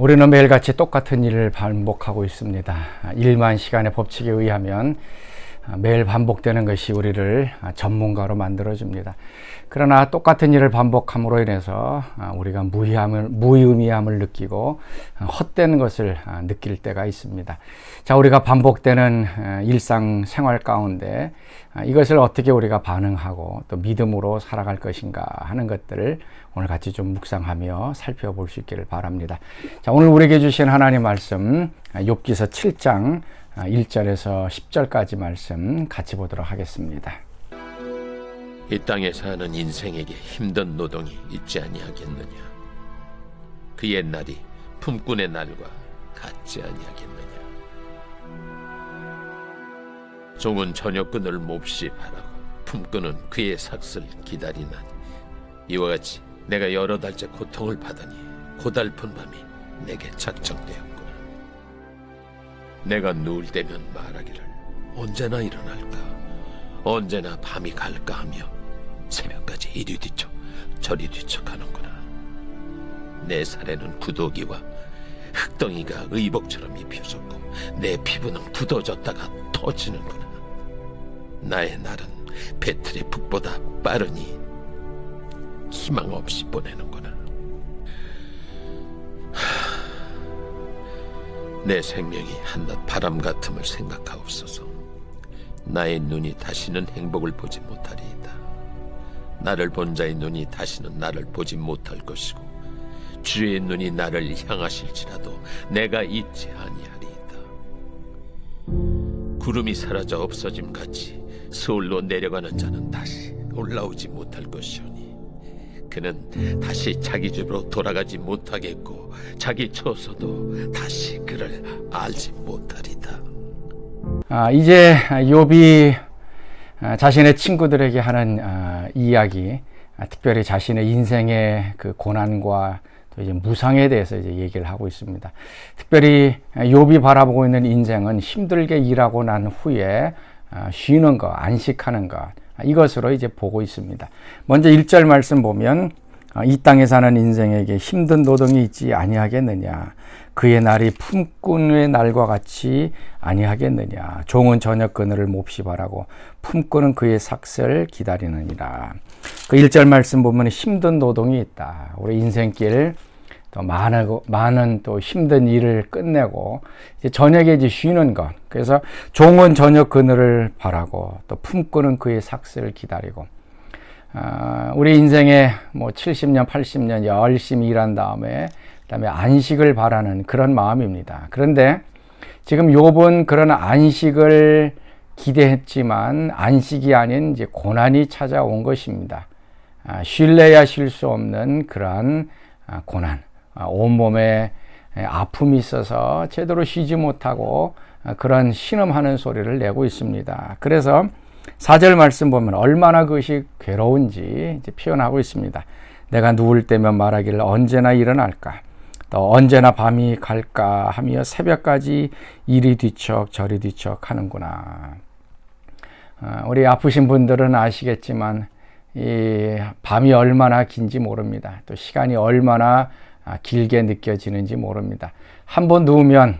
우리는 매일같이 똑같은 일을 반복하고 있습니다. 일만 시간의 법칙에 의하면 매일 반복되는 것이 우리를 전문가로 만들어줍니다. 그러나 똑같은 일을 반복함으로 인해서 우리가 무의미함을 느끼고 헛된 것을 느낄 때가 있습니다. 자, 우리가 반복되는 일상생활 가운데 이것을 어떻게 우리가 반응하고 또 믿음으로 살아갈 것인가 하는 것들을 오늘 같이 좀 묵상하며 살펴볼 수 있기를 바랍니다. 자, 오늘 우리에게 주신 하나님 말씀 욥기서 7장 1절에서 10절까지 말씀 같이 보도록 하겠습니다. 이 땅에 사는 인생에게 힘든 노동이 있지 아니하겠느냐? 그의 날이 품꾼의 날과 같지 아니하겠느냐? 종은 저녁근을 몹시 바라고 품꾼은 그의 삭슬 기다리나니 이와 같이 내가 여러 달째 고통을 받으니 고달픈 밤이 내게 작정되었구나. 내가 누울 때면 말하기를 언제나 일어날까, 언제나 밤이 갈까 하며 새벽까지 이리 뒤척 저리 뒤척하는구나. 내 살에는 구더기와 흙덩이가 의복처럼 입혀졌고 내 피부는 굳어졌다가 터지는구나. 나의 날은 배틀의 북보다 빠르니 희망 없이 보내는구나. 내 생명이 한낱 바람 같음을 생각하옵소서. 나의 눈이 다시는 행복을 보지 못하리이다. 나를 본 자의 눈이 다시는 나를 보지 못할 것이고 주의 눈이 나를 향하실지라도 내가 잊지 아니하리이다. 구름이 사라져 없어짐 같이 서울로 내려가는 자는 다시 올라오지 못할 것이오니 그는 다시 자기 집으로 돌아가지 못하겠고 자기 처소도 다시 그를 알지 못하리다. 이제 욥이 자신의 친구들에게 하는 이야기, 특별히 자신의 인생의 그 고난과 또 이제 무상에 대해서 이제 얘기를 하고 있습니다. 특별히 욥이 바라보고 있는 인생은 힘들게 일하고 난 후에 쉬는 것, 안식하는 것, 이것으로 이제 보고 있습니다. 먼저 1절 말씀 보면 이 땅에 사는 인생에게 힘든 노동이 있지 아니하겠느냐? 그의 날이 품꾼의 날과 같이 아니하겠느냐? 종은 저녁 그늘을 몹시 바라고 품꾼은 그의 삭슬 기다리느니라. 그 1절 말씀 보면 힘든 노동이 있다. 우리 인생길 또 많은 또 힘든 일을 끝내고 이제 저녁에 이제 쉬는 것. 그래서 종은 저녁 그늘을 바라고 또 품꾼은 그의 삭슬을 기다리고. 우리 인생에 뭐 70년, 80년 열심히 일한 다음에 그다음에 안식을 바라는 그런 마음입니다. 그런데 지금 욥은 그런 안식을 기대했지만 안식이 아닌 이제 고난이 찾아온 것입니다. 쉴래야 쉴 수 없는 그러한 고난. 온몸에 아픔이 있어서 제대로 쉬지 못하고 그런 신음하는 소리를 내고 있습니다. 그래서 4절 말씀 보면 얼마나 그것이 괴로운지 이제 표현하고 있습니다. 내가 누울 때면 말하기를 언제나 일어날까, 또 언제나 밤이 갈까 하며 새벽까지 이리 뒤척 저리 뒤척 하는구나. 우리 아프신 분들은 아시겠지만 이 밤이 얼마나 긴지 모릅니다. 또 시간이 얼마나 길게 느껴지는지 모릅니다. 한번 누우면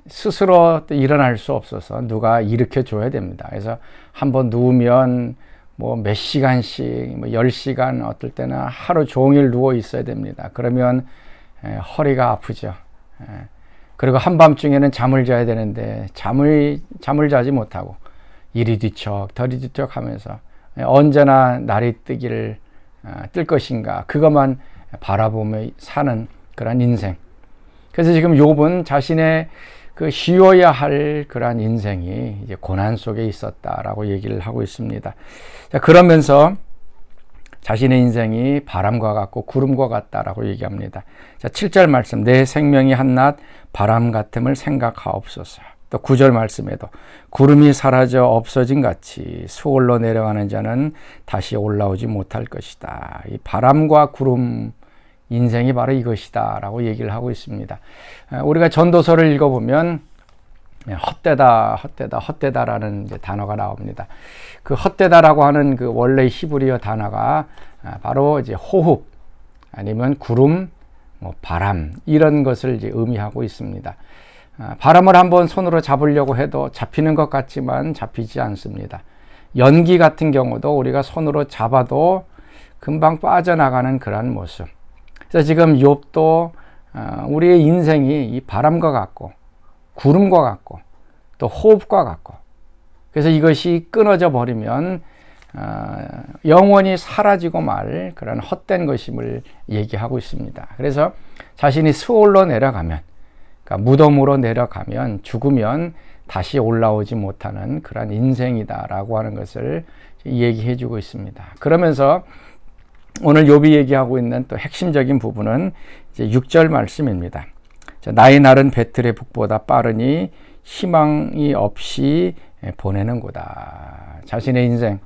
스스로 또 일어날 수 없어서 누가 일으켜 줘야 됩니다. 그래서 한번 누우면 뭐 몇 시간씩, 뭐 10시간, 어떨 때는 하루 종일 누워 있어야 됩니다. 그러면 허리가 아프죠. 그리고 한밤중에는 잠을 자야 되는데 잠을 자지 못하고 이리 뒤척 저리 뒤척 하면서 언제나 날이 뜰 것인가 그것만 바라보며 사는 그런 인생. 그래서 지금 욥은 자신의 그 쉬어야 할 그러한 인생이 이제 고난 속에 있었다라고 얘기를 하고 있습니다. 자, 그러면서 자신의 인생이 바람과 같고 구름과 같다라고 얘기합니다. 자, 7절 말씀, 내 생명이 한낱 바람 같음을 생각하옵소서. 또 9절 말씀에도 구름이 사라져 없어진 같이 수월로 내려가는 자는 다시 올라오지 못할 것이다. 이 바람과 구름 인생이 바로 이것이다 라고 얘기를 하고 있습니다. 우리가 전도서를 읽어보면 헛되다라는 이제 단어가 나옵니다. 그 헛되다라고 하는 그 원래 히브리어 단어가 바로 이제 호흡 아니면 구름, 바람 이런 것을 이제 의미하고 있습니다. 바람을 한번 손으로 잡으려고 해도 잡히는 것 같지만 잡히지 않습니다. 연기 같은 경우도 우리가 손으로 잡아도 금방 빠져나가는 그런 모습. 그래서 지금 욥도 우리의 인생이 이 바람과 같고 구름과 같고 또 호흡과 같고, 그래서 이것이 끊어져 버리면 영원히 사라지고 말 그런 헛된 것임을 얘기하고 있습니다. 그래서 자신이 스올로 내려가면, 그러니까 무덤으로 내려가면, 죽으면 다시 올라오지 못하는 그런 인생이다라고 하는 것을 얘기해 주고 있습니다. 그러면서 오늘 욥이 얘기하고 있는 또 핵심적인 부분은 이제 6절 말씀입니다. 나의 날은 배틀의 북보다 빠르니 희망이 없이 보내는구다. 자신의 인생,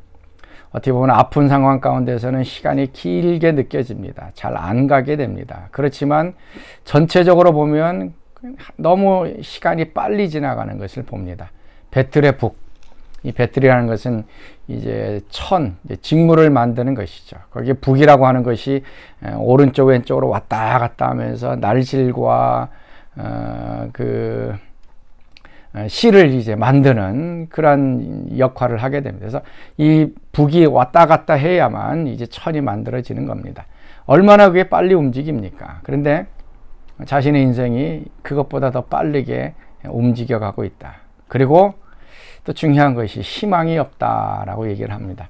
어떻게 보면 아픈 상황 가운데서는 시간이 길게 느껴집니다. 잘 안 가게 됩니다. 그렇지만 전체적으로 보면 너무 시간이 빨리 지나가는 것을 봅니다. 배틀의 북, 이 배틀이라는 것은 이제 직무를 만드는 것이죠. 거기에 북이라고 하는 것이 오른쪽 왼쪽으로 왔다 갔다 하면서 날실과 실을 이제 만드는 그런 역할을 하게 됩니다. 그래서 이 북이 왔다 갔다 해야만 이제 천이 만들어지는 겁니다. 얼마나 그게 빨리 움직입니까? 그런데 자신의 인생이 그것보다 더 빠르게 움직여가고 있다. 그리고 또 중요한 것이 희망이 없다라고 얘기를 합니다.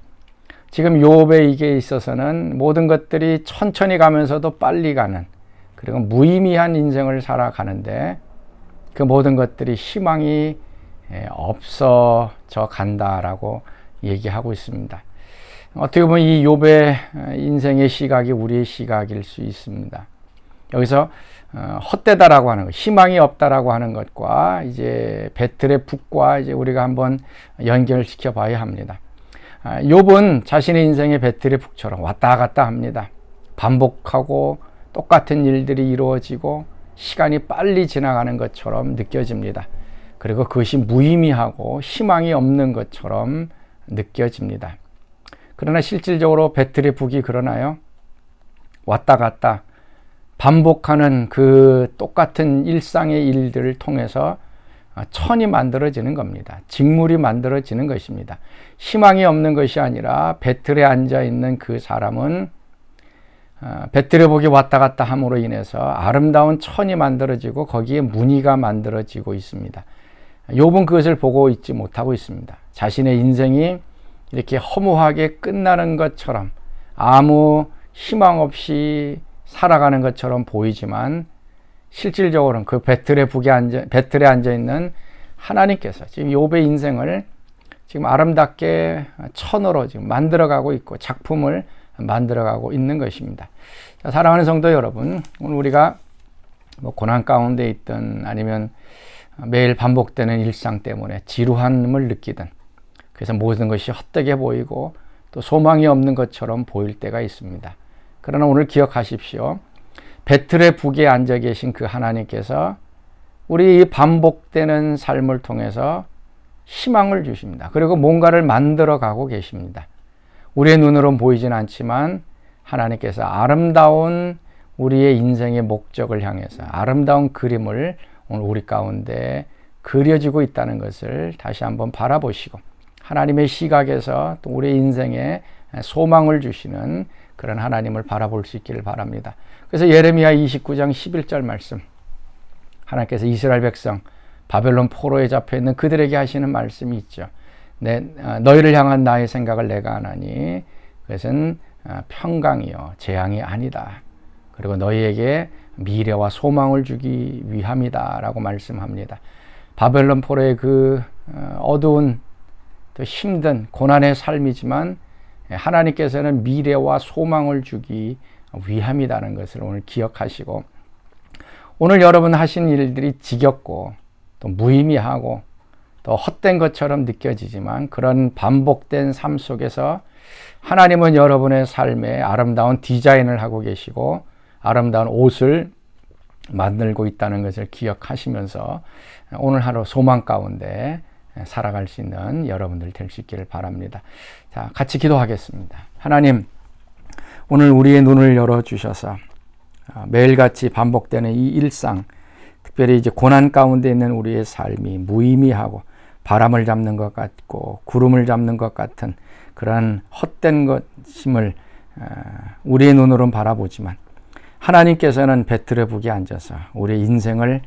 지금 욥의 이게 있어서는 모든 것들이 천천히 가면서도 빨리 가는, 그리고 무의미한 인생을 살아가는데 그 모든 것들이 희망이 없어져 간다라고 얘기하고 있습니다. 어떻게 보면 이 욥의 인생의 시각이 우리의 시각일 수 있습니다. 여기서 헛되다라고 하는 것, 희망이 없다라고 하는 것과 이제 배틀의 북과 이제 우리가 한번 연결을 시켜 봐야 합니다. 욥은 자신의 인생의 배틀의 북처럼 왔다 갔다 합니다. 반복하고 똑같은 일들이 이루어지고 시간이 빨리 지나가는 것처럼 느껴집니다. 그리고 그것이 무의미하고 희망이 없는 것처럼 느껴집니다. 그러나 실질적으로 배틀의 북이 그러나요? 왔다 갔다 반복하는 그 똑같은 일상의 일들을 통해서 천이 만들어지는 겁니다. 직물이 만들어지는 것입니다. 희망이 없는 것이 아니라 배틀에 앉아 있는 그 사람은 배틀의 북이 왔다 갔다 함으로 인해서 아름다운 천이 만들어지고 거기에 무늬가 만들어지고 있습니다. 욥은 그것을 보고 있지 못하고 있습니다. 자신의 인생이 이렇게 허무하게 끝나는 것처럼 아무 희망 없이 살아가는 것처럼 보이지만 실질적으로는 그 배틀에 앉아 있는 하나님께서 지금 욥의 인생을 지금 아름답게 천으로 지금 만들어가고 있고 작품을 만들어가고 있는 것입니다. 자, 사랑하는 성도 여러분, 오늘 우리가 고난 가운데 있든 아니면 매일 반복되는 일상 때문에 지루함을 느끼든, 그래서 모든 것이 헛되게 보이고 또 소망이 없는 것처럼 보일 때가 있습니다. 그러나 오늘 기억하십시오. 배틀의 북에 앉아 계신 그 하나님께서 우리 반복되는 삶을 통해서 희망을 주십니다. 그리고 뭔가를 만들어 가고 계십니다. 우리의 눈으로는 보이진 않지만 하나님께서 아름다운 우리의 인생의 목적을 향해서 아름다운 그림을 오늘 우리 가운데 그려지고 있다는 것을 다시 한번 바라보시고 하나님의 시각에서 또 우리의 인생에 소망을 주시는 그런 하나님을 바라볼 수 있기를 바랍니다. 그래서 예레미야 29장 11절 말씀, 하나님께서 이스라엘 백성 바벨론 포로에 잡혀 있는 그들에게 하시는 말씀이 있죠. 너희를 향한 나의 생각을 내가 아나니 그것은 평강이요 재앙이 아니다. 그리고 너희에게 미래와 소망을 주기 위함이다 라고 말씀합니다. 바벨론 포로의 그 어두운 또 힘든 고난의 삶이지만 하나님께서는 미래와 소망을 주기 위함이라는 것을 오늘 기억하시고, 오늘 여러분 하신 일들이 지겹고 또 무의미하고 또 헛된 것처럼 느껴지지만 그런 반복된 삶 속에서 하나님은 여러분의 삶에 아름다운 디자인을 하고 계시고 아름다운 옷을 만들고 있다는 것을 기억하시면서 오늘 하루 소망 가운데 살아갈 수 있는 여러분들 될 수 있기를 바랍니다. 자, 같이 기도하겠습니다. 하나님, 오늘 우리의 눈을 열어주셔서 매일같이 반복되는 이 일상, 특별히 이제 고난 가운데 있는 우리의 삶이 무의미하고 바람을 잡는 것 같고 구름을 잡는 것 같은 그러한 헛된 것임을 우리의 눈으로는 바라보지만 하나님께서는 배틀의 북에 앉아서 우리의 인생을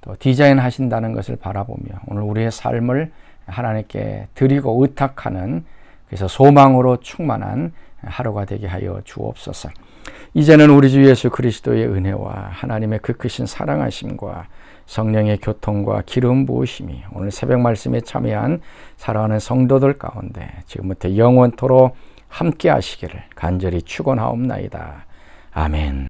또 디자인하신다는 것을 바라보며 오늘 우리의 삶을 하나님께 드리고 의탁하는, 그래서 소망으로 충만한 하루가 되게 하여 주옵소서. 이제는 우리 주 예수 그리스도의 은혜와 하나님의 그 크신 사랑하심과 성령의 교통과 기름 부으심이 오늘 새벽 말씀에 참여한 사랑하는 성도들 가운데 지금부터 영원토록 함께 하시기를 간절히 축원하옵나이다. 아멘.